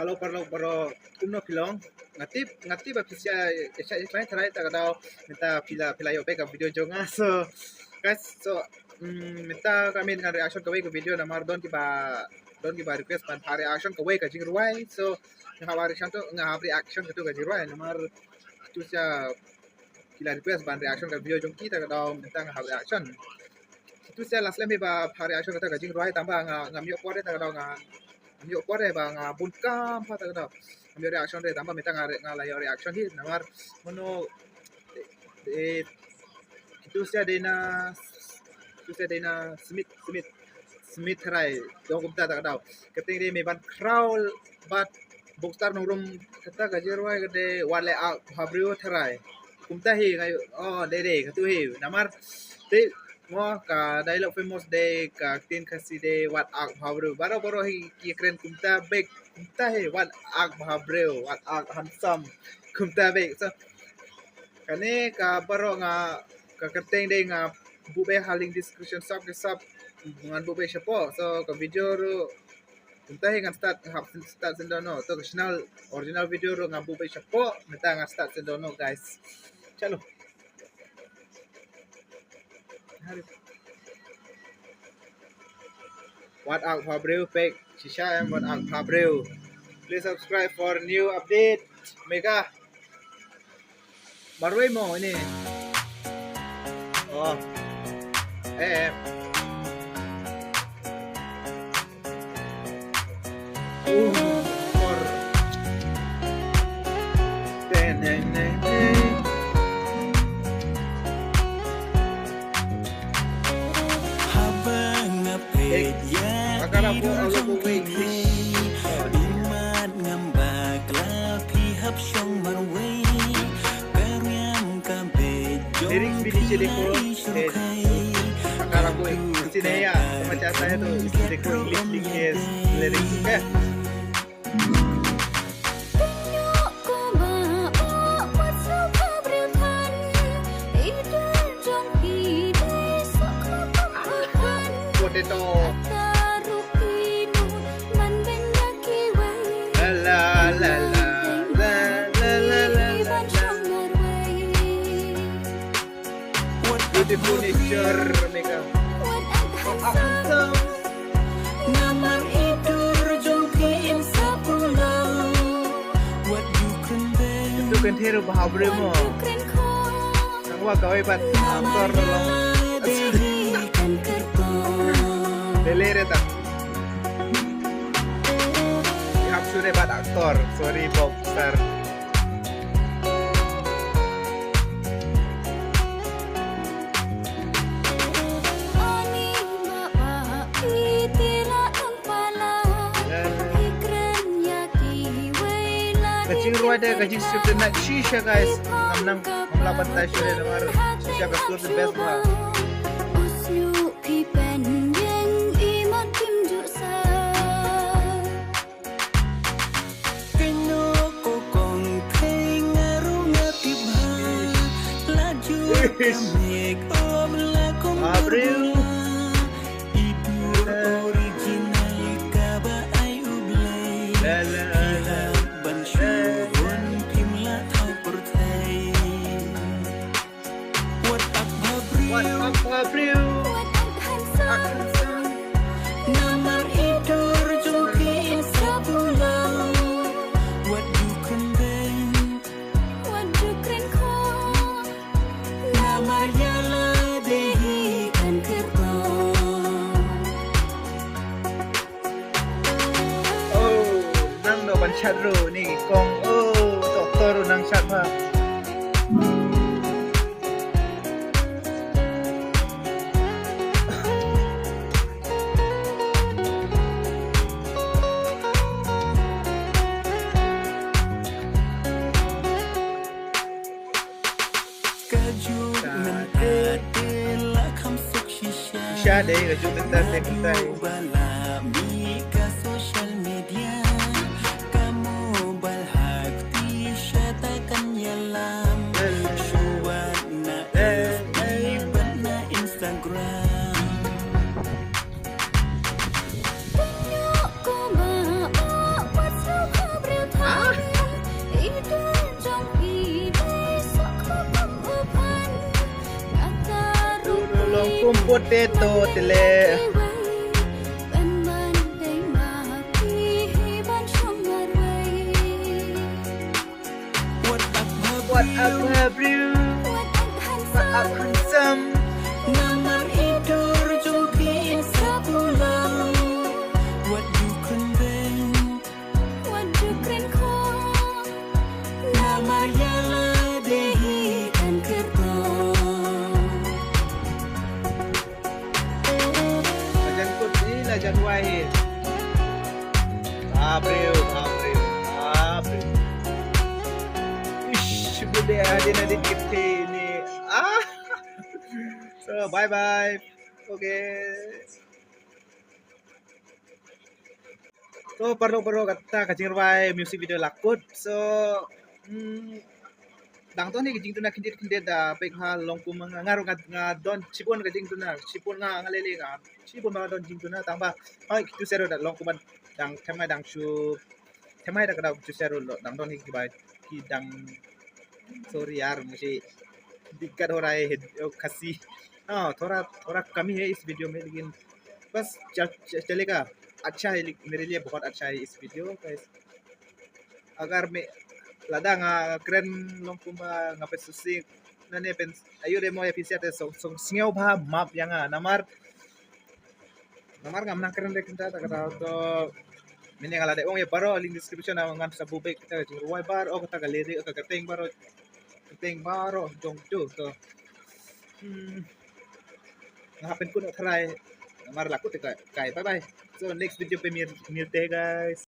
Kalau umno pilong ngati ba pisya isya try ta daw minta pila yo beka video jonga so guys so minta kami dengan reaction kawai ke video namar don ki ba request pan reaction kawai ka jing ruai so ngah reaction tu ka jing ruai namar tu sia pila request ban reaction ka video jong kita daw minta ngah reaction tu sia last lem ba reaction ka jing ruai tambah ngamyo pore ta daw ambil pore bang bunkam apa tak tahu ambil reaction deh tambah minta ngalayo reaction hit namar mono itu saya dena Smith rai dong kumta tak tahu keting dia meban crawl but boxstar nongrum kata gajerwai kade wale habrio tharai kumta hi oh dede katu hi namar te mo ka dialogue famous de ka tin kasi de wat ak bhavru baro hi ki kren kumta bek kumta he wat ak bhavru wat ak handsome kumta bek so kane ka baro nga ka kerteng de nga bube haling description sub ke sub ngan bube shapo so ka video ro kumta he ngan start sendono to original video ro nga bube shapo meta nga start sendono guys chalo What up Fabril fake Shisha and what up Fabril. Please subscribe for new update. Mega Marway mo ini. Oh. For Akala ko ako ko English. Imat ngambak lapi hapsyong marway karyam kabejo Lyrics binisi ko. Akala ko sinaya pembaca saya tuh istri ko English lyrics okay. Potato beautiful nature Mega Namar idur jongki insa pulau What you can do itu kan hero bahabre mo nangwa kawai bat aktor long delere ta ihap sure bat aktor sorry Bob Star Kacing ruai deh, kacing strip night shisha guys. Namnang melaban tayo deh namar shisha kasur the best lah. April. April Namar idur jongki insa pulau What you can bend What you can call Namar yala dehi kan kerbau Oh nang no ban chat ro ni kong oh doktor nang chat ma Shisha deh, kacung bentar deh bentar. Social media kamu balhak ti syatakan yalam syuwana ibana Instagram potato tele เป็นมันได้มาพี่ให้บ้านชมมาไว้ What up what up Habril What up what handsome up handsome Naman itu jungkit sepulang What you convent What you can call Nama yala dehi kan kertong Lajan kut ni lajan wahid Habril Ish bude adin kita ni so bye bye okay so perlu kata kajing rai music video lakut so dang ton ni kajing tu nak kindir da pek hal long ku ngaru don cipon kajing tu na cipon ngalele cipon ba don jing tu na tamba ai tu sero da long ku dang dang da kada tu sero dang don ki bai ki dang sorry यार मुझे दिक्कत हो रहा है खसी हाँ थोड़ा कमी है इस वीडियो में लेकिन बस चलेगा अच्छा है मेरे लिए बहुत अच्छा है इस video guys agar me lada nga keren long kuma nga pesusik nane pen ayo demo episode so singaw ba map yang namar nga menang keren dek kita kata to mini ngala de ong ya baro link description na ngan sa bubek kita ruway bar o kata galeri o kagateng baro jong tu to ngapen ko na try namar lakot kai bye bye so next video pe mir guys